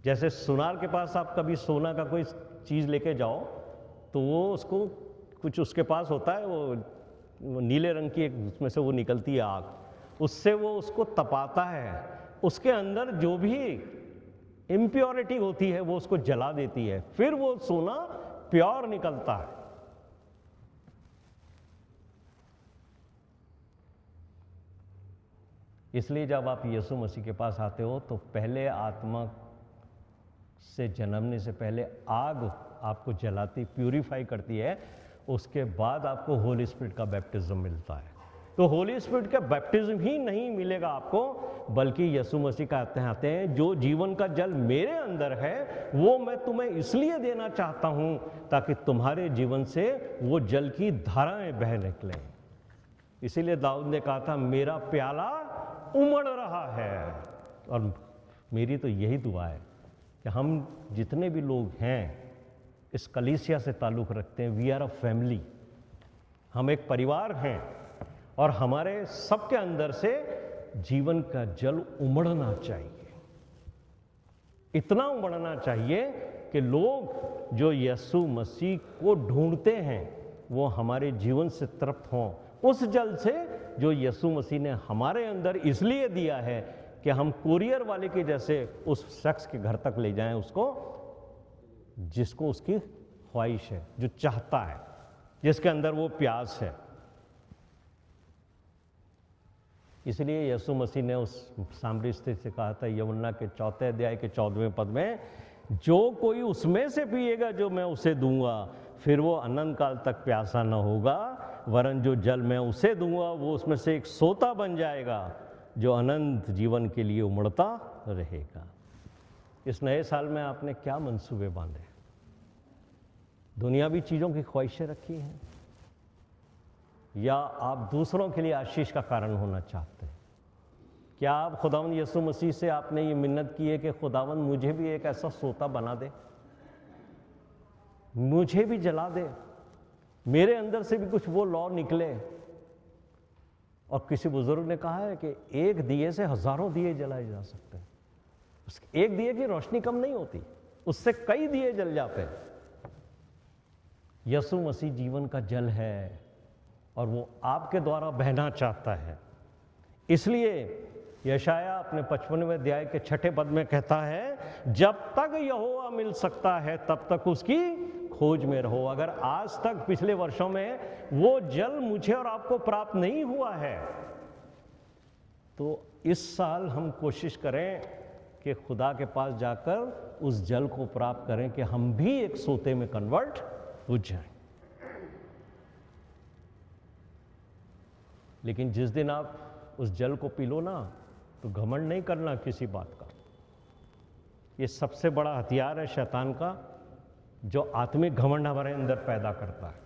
जैसे सुनार के पास आप कभी सोना का कोई चीज़ लेके जाओ तो वो उसको कुछ उसके पास होता है, वो नीले रंग की एक उसमें से वो निकलती है आग, उससे वो उसको तपाता है, उसके अंदर जो भी इम्प्योरिटी होती है वो उसको जला देती है, फिर वो सोना प्योर निकलता है। इसलिए जब आप यीशु मसीह के पास आते हो तो पहले आत्मा से जन्मने से पहले आग आपको जलाती, प्यूरिफाई करती है, उसके बाद आपको होली स्पिरिट का बैप्टिज्म मिलता है। तो होली स्पिरिट का बैप्टिज्म ही नहीं मिलेगा आपको, बल्कि यीशु मसीह कहते हैं जो जीवन का जल मेरे अंदर है वो मैं तुम्हें इसलिए देना चाहता हूं ताकि तुम्हारे जीवन से वो जल की धाराएं बह निकलें। इसीलिए दाऊद ने कहा था मेरा प्याला उमड़ रहा है। और मेरी तो यही दुआ है कि हम जितने भी लोग हैं इस कलीसिया से ताल्लुक़ रखते हैं, वी आर अ फैमिली, हम एक परिवार हैं और हमारे सबके अंदर से जीवन का जल उमड़ना चाहिए, इतना उमड़ना चाहिए कि लोग जो यीशु मसीह को ढूंढते हैं वो हमारे जीवन से तृप्त हों उस जल से जो यीशु मसीह ने हमारे अंदर इसलिए दिया है कि हम कुरियर वाले के जैसे उस शख्स के घर तक ले जाएं उसको, जिसको उसकी ख्वाहिश है, जो चाहता है, जिसके अंदर वो प्यास है। इसलिए यीशु मसीह ने उस सामरी स्त्री से कहा था यूहन्ना के 4 अध्याय के 14वें पद में, जो कोई उसमें से पिएगा जो मैं उसे दूंगा फिर वो अनंत काल तक प्यासा न होगा, वरन जो जल मैं उसे दूंगा वो उसमें से एक सोता बन जाएगा जो अनंत जीवन के लिए उमड़ता रहेगा। इस नए साल में आपने क्या मंसूबे बांधे? दुनियावी चीज़ों की ख्वाहिशें रखी हैं या आप दूसरों के लिए आशीष का कारण होना चाहते हैं? क्या आप खुदावंद यीशु मसीह से आपने ये मिन्नत की है कि खुदावंद मुझे भी एक ऐसा सोता बना दे, मुझे भी जला दे, मेरे अंदर से भी कुछ वो लौ निकले? और किसी बुजुर्ग ने कहा है कि एक दिए से हजारों दिए जलाए जा सकते हैं। एक दिए की रोशनी कम नहीं होती, उससे कई दिए जल जाते हैं। यीशु मसीह जीवन का जल है और वो आपके द्वारा बहना चाहता है। इसलिए यशाया अपने 55वें अध्याय के 6 पद में कहता है, जब तक यहोवा मिल सकता है तब तक उसकी खोज में रहो। अगर आज तक पिछले वर्षों में वो जल मुझे और आपको प्राप्त नहीं हुआ है तो इस साल हम कोशिश करें कि खुदा के पास जाकर उस जल को प्राप्त करें कि हम भी एक सोते में कन्वर्ट हो जाएं। लेकिन जिस दिन आप उस जल को पी लो ना तो घमंड नहीं करना किसी बात का। ये सबसे बड़ा हथियार है शैतान का, जो आत्मिक घमंड हमारे अंदर पैदा करता है।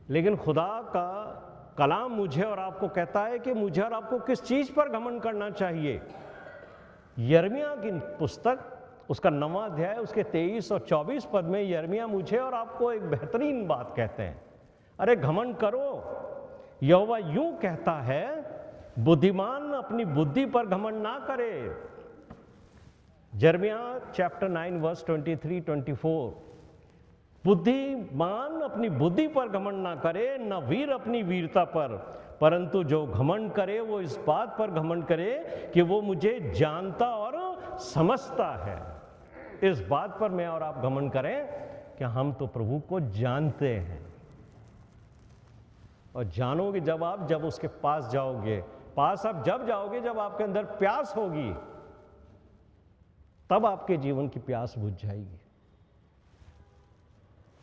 लेकिन खुदा का कलाम मुझे और आपको कहता है कि मुझे और आपको किस चीज पर घमंड करना चाहिए। यिर्मयाह की पुस्तक उसका 9वां अध्याय उसके 23 और 24 पद में यिर्मयाह मुझे और आपको एक बेहतरीन बात कहते हैं, अरे घमंड करो, यहोवा यूं कहता है, बुद्धिमान अपनी बुद्धि पर घमंड ना करे। यिर्मयाह चैप्टर 9 वर्स 23-24, बुद्धिमान अपनी बुद्धि पर घमंड ना करे, न वीर अपनी वीरता पर, परंतु जो घमंड करे वो इस बात पर घमंड करे कि वो मुझे जानता और समझता है। इस बात पर मैं और आप घमंड करें कि हम तो प्रभु को जानते हैं। और जानोगे जब उसके पास जाओगे, पास आप जब जाओगे जब आपके अंदर प्यास होगी, तब आपके जीवन की प्यास बुझ जाएगी।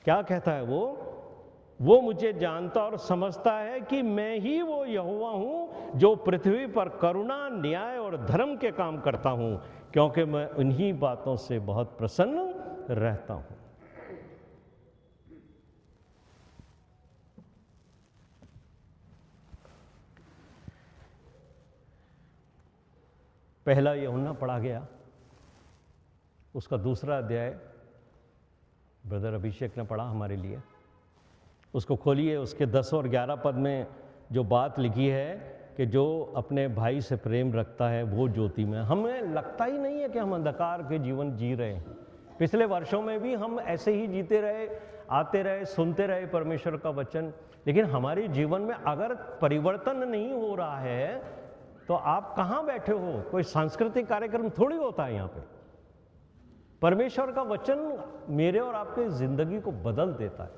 क्या कहता है वो मुझे जानता और समझता है कि मैं ही वो यहोवा हूं जो पृथ्वी पर करुणा, न्याय और धर्म के काम करता हूं, क्योंकि मैं उन्हीं बातों से बहुत प्रसन्न रहता हूं। पहला यूहन्ना पढ़ा गया, उसका 2रा अध्याय ब्रदर अभिषेक ने पढ़ा हमारे लिए। उसको खोलिए, उसके 10 और 11 पद में जो बात लिखी है कि जो अपने भाई से प्रेम रखता है वो ज्योति में। हमें लगता ही नहीं है कि हम अंधकार के जीवन जी रहे हैं, पिछले वर्षों में भी हम ऐसे ही जीते रहे, आते रहे, सुनते रहे परमेश्वर का वचन, लेकिन हमारे जीवन में अगर परिवर्तन नहीं हो रहा है तो आप कहाँ बैठे हो? कोई सांस्कृतिक कार्यक्रम थोड़ी होता है यहाँ पे। परमेश्वर का वचन मेरे और आपके जिंदगी को बदल देता है,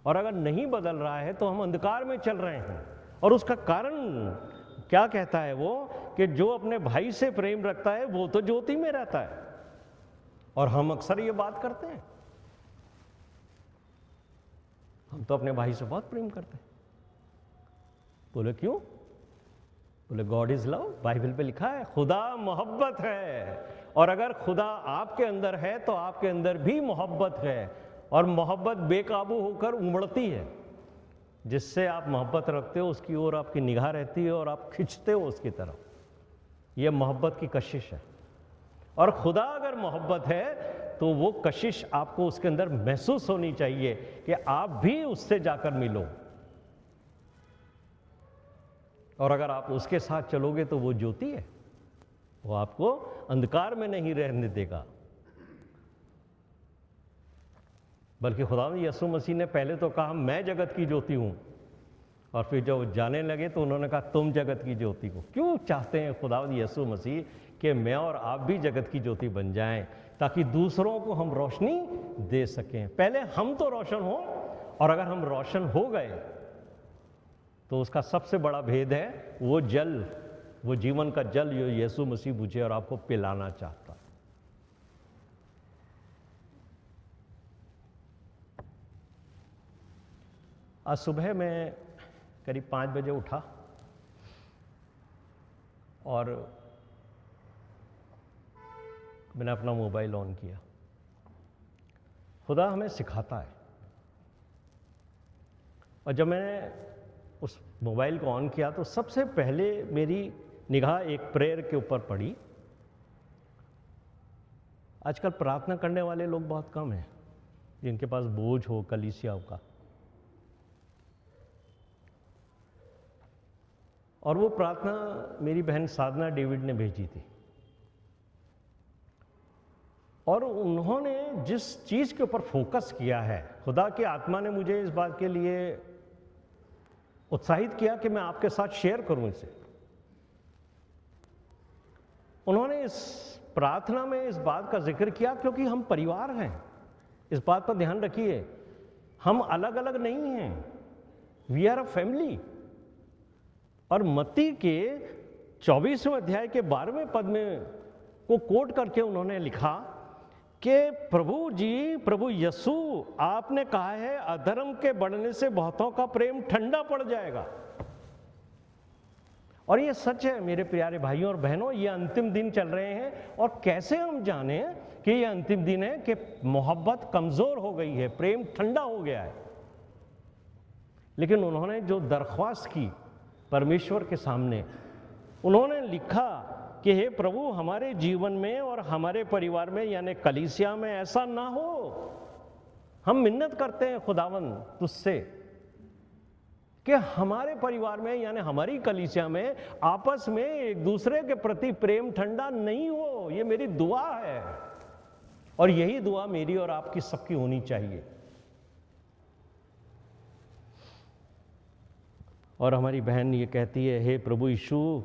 और अगर नहीं बदल रहा है तो हम अंधकार में चल रहे हैं। और उसका कारण क्या कहता है वो, कि जो अपने भाई से प्रेम रखता है वो तो ज्योति में रहता है। और हम अक्सर ये बात करते हैं, हम तो अपने भाई से बहुत प्रेम करते हैं। बोले क्यों? बोले गॉड इज लव, बाइबल पे लिखा है खुदा मोहब्बत है, और अगर खुदा आपके अंदर है तो आपके अंदर भी मोहब्बत है, और मोहब्बत बेकाबू होकर उमड़ती है। जिससे आप मोहब्बत रखते हो उसकी ओर आपकी निगाह रहती है और आप खिंचते हो उसकी तरफ। यह मोहब्बत की कशिश है, और खुदा अगर मोहब्बत है तो वो कशिश आपको उसके अंदर महसूस होनी चाहिए कि आप भी उससे जाकर मिलो। और अगर आप उसके साथ चलोगे तो वो ज्योति है, वो आपको अंधकार में नहीं रहने देगा। बल्कि खुदा यीशु मसीह ने पहले तो कहा मैं जगत की ज्योति हूं, और फिर जब जाने लगे तो उन्होंने कहा तुम जगत की ज्योति को। क्यों चाहते हैं खुदा यीशु मसीह कि मैं और आप भी जगत की ज्योति बन जाएं, ताकि दूसरों को हम रोशनी दे सकें। पहले हम तो रोशन हो, और अगर हम रोशन हो गए तो उसका सबसे बड़ा भेद है वो जल, वो जीवन का जल जो यीशु मसीह मुझे और आपको पिलाना चाहता है। आज सुबह मैं करीब 5 बजे उठा और मैंने अपना मोबाइल ऑन किया। खुदा हमें सिखाता है, और जब मैंने उस मोबाइल को ऑन किया तो सबसे पहले मेरी निगाह एक प्रेयर के ऊपर पड़ी। आजकल प्रार्थना करने वाले लोग बहुत कम हैं जिनके पास बोझ हो कलीसिया का, और वो प्रार्थना मेरी बहन साधना डेविड ने भेजी थी। और उन्होंने जिस चीज के ऊपर फोकस किया है, खुदा की आत्मा ने मुझे इस बात के लिए उत्साहित किया कि मैं आपके साथ शेयर करूं इसे। उन्होंने इस प्रार्थना में इस बात का जिक्र किया, क्योंकि हम परिवार हैं, इस बात पर ध्यान रखिए, हम अलग अलग नहीं हैं, वी आर अ फैमिली। और मत्ती के 24वें अध्याय के 12वें पद में को कोट करके उन्होंने लिखा कि प्रभु यीशु आपने कहा है अधर्म के बढ़ने से बहुतों का प्रेम ठंडा पड़ जाएगा। और ये सच है मेरे प्यारे भाइयों और बहनों, ये अंतिम दिन चल रहे हैं, और कैसे हम जाने कि ये अंतिम दिन है कि मोहब्बत कमजोर हो गई है, प्रेम ठंडा हो गया है। लेकिन उन्होंने जो दरख्वास्त की परमेश्वर के सामने, उन्होंने लिखा कि हे प्रभु हमारे जीवन में और हमारे परिवार में यानी कलीसिया में ऐसा ना हो। हम मिन्नत करते हैं खुदावन तुझसे कि हमारे परिवार में यानी हमारी कलीसिया में आपस में एक दूसरे के प्रति प्रेम ठंडा नहीं हो। ये मेरी दुआ है, और यही दुआ मेरी और आपकी सबकी होनी चाहिए। और हमारी बहन ये कहती है, हे प्रभु यीशु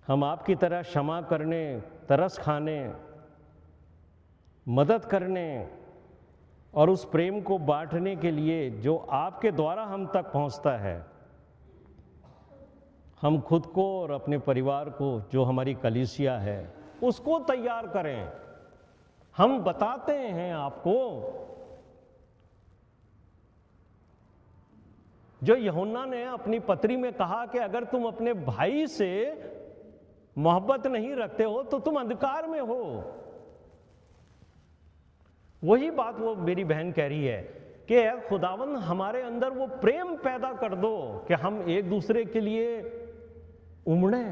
हम आपकी तरह क्षमा करने, तरस खाने, मदद करने और उस प्रेम को बांटने के लिए जो आपके द्वारा हम तक पहुंचता है, हम खुद को और अपने परिवार को, जो हमारी कलीसिया है, उसको तैयार करें। हम बताते हैं आपको जो यूहन्ना ने अपनी पत्री में कहा कि अगर तुम अपने भाई से मोहब्बत नहीं रखते हो तो तुम अंधकार में हो। वही बात वो मेरी बहन कह रही है कि खुदावन हमारे अंदर वो प्रेम पैदा कर दो कि हम एक दूसरे के लिए उमड़े,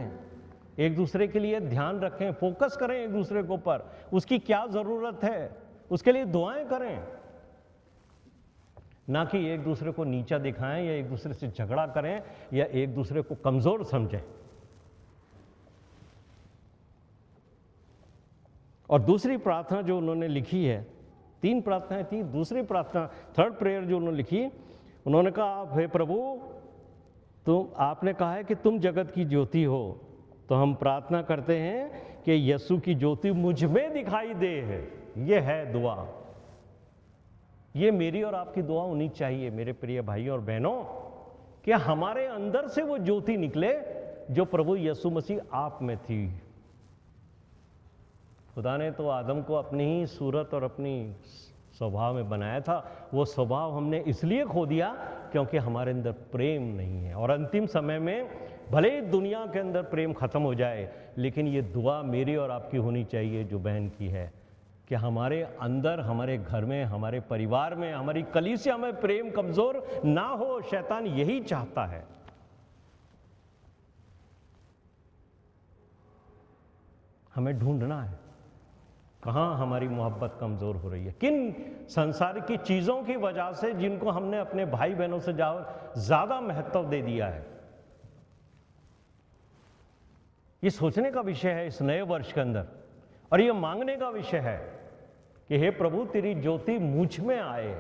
एक दूसरे के लिए ध्यान रखें, फोकस करें एक दूसरे के ऊपर, उसकी क्या जरूरत है उसके लिए दुआएं करें, ना कि एक दूसरे को नीचा दिखाएं या एक दूसरे से झगड़ा करें या एक दूसरे को कमजोर समझें। और दूसरी प्रार्थना जो उन्होंने लिखी है, 3 प्रार्थनाएं थी, दूसरी प्रार्थना, थर्ड प्रेयर जो उन्होंने लिखी, उन्होंने कहा, हे प्रभु, आपने कहा है कि तुम जगत की ज्योति हो, तो हम प्रार्थना करते हैं कि यीशु की ज्योति मुझ में दिखाई दे। है ये है दुआ, ये मेरी और आपकी दुआ होनी चाहिए मेरे प्रिय भाई और बहनों, कि हमारे अंदर से वो ज्योति निकले जो प्रभु यीशु मसीह आप में थी। खुदा ने तो आदम को अपनी ही सूरत और अपनी स्वभाव में बनाया था, वो स्वभाव हमने इसलिए खो दिया क्योंकि हमारे अंदर प्रेम नहीं है। और अंतिम समय में भले ही दुनिया के अंदर प्रेम खत्म हो जाए, लेकिन ये दुआ मेरी और आपकी होनी चाहिए जो बहन की है, कि हमारे अंदर, हमारे घर में, हमारे परिवार में, हमारी कलीसिया में प्रेम कमजोर ना हो। शैतान यही चाहता है। हमें ढूंढना है कहाँ हमारी मोहब्बत कमजोर हो रही है, किन संसार की चीजों की वजह से जिनको हमने अपने भाई बहनों से ज्यादा महत्व दे दिया है। ये सोचने का विषय है इस नए वर्ष के अंदर, और ये मांगने का विषय है कि हे प्रभु, तेरी ज्योति मुझ में आए,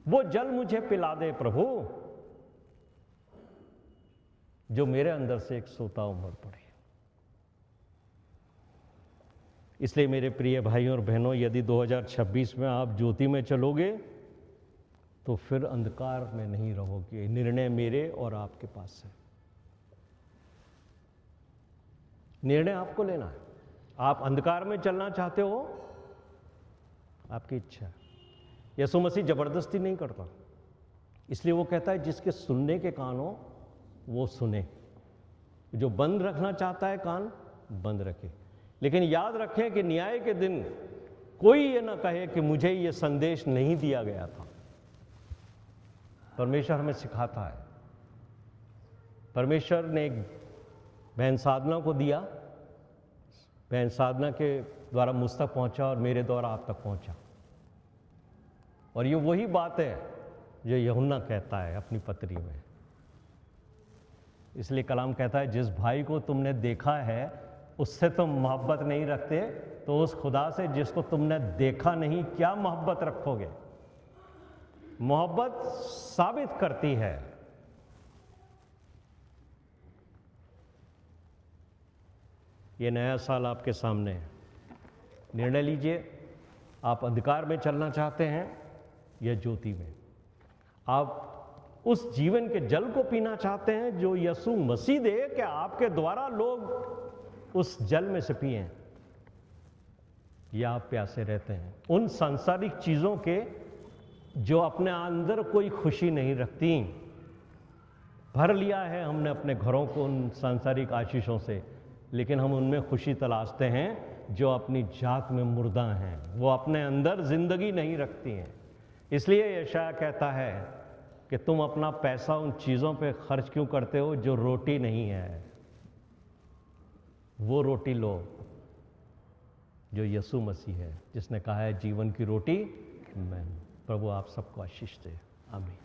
वो जल मुझे पिला दे प्रभु जो मेरे अंदर से एक सोता उमड़ पड़े। इसलिए मेरे प्रिय भाइयों और बहनों, यदि 2026 में आप ज्योति में चलोगे तो फिर अंधकार में नहीं रहोगे। निर्णय मेरे और आपके पास है, निर्णय आपको लेना है। आप अंधकार में चलना चाहते हो, आपकी इच्छा है। यीशु मसीह जबरदस्ती नहीं करता, इसलिए वो कहता है जिसके सुनने के कान हो वो सुने। जो बंद रखना चाहता है कान, बंद रखे। लेकिन याद रखें कि न्याय के दिन कोई ये ना कहे कि मुझे ये संदेश नहीं दिया गया था। परमेश्वर हमें सिखाता है। परमेश्वर ने एक बहन साधना को दिया, बहन साधना के द्वारा मुझ तक पहुंचा और मेरे द्वारा आप तक पहुंचा। और ये वही बात है जो यूहन्ना कहता है अपनी पत्री में। इसलिए कलाम कहता है, जिस भाई को तुमने देखा है उससे तुम मोहब्बत नहीं रखते, तो उस खुदा से जिसको तुमने देखा नहीं क्या मोहब्बत रखोगे। मोहब्बत साबित करती है। ये नया साल आपके सामने है। निर्णय लीजिए, आप अंधकार में चलना चाहते हैं या ज्योति में। आप उस जीवन के जल को पीना चाहते हैं जो यीशु मसीह दे, कि आपके द्वारा लोग उस जल में से पिए, या आप प्यासे रहते हैं उन सांसारिक चीजों के जो अपने अंदर कोई खुशी नहीं रखती। भर लिया है हमने अपने घरों को उन सांसारिक आशीषों से, लेकिन हम उनमें खुशी तलाशते हैं जो अपनी जात में मुर्दा हैं, वो अपने अंदर जिंदगी नहीं रखती हैं। इसलिए यशायाह कहता है कि तुम अपना पैसा उन चीज़ों पे खर्च क्यों करते हो जो रोटी नहीं है। वो रोटी लो जो यीशु मसीह है, जिसने कहा है जीवन की रोटी मैं हूं। प्रभु आप सबको आशीष दे। आमीन।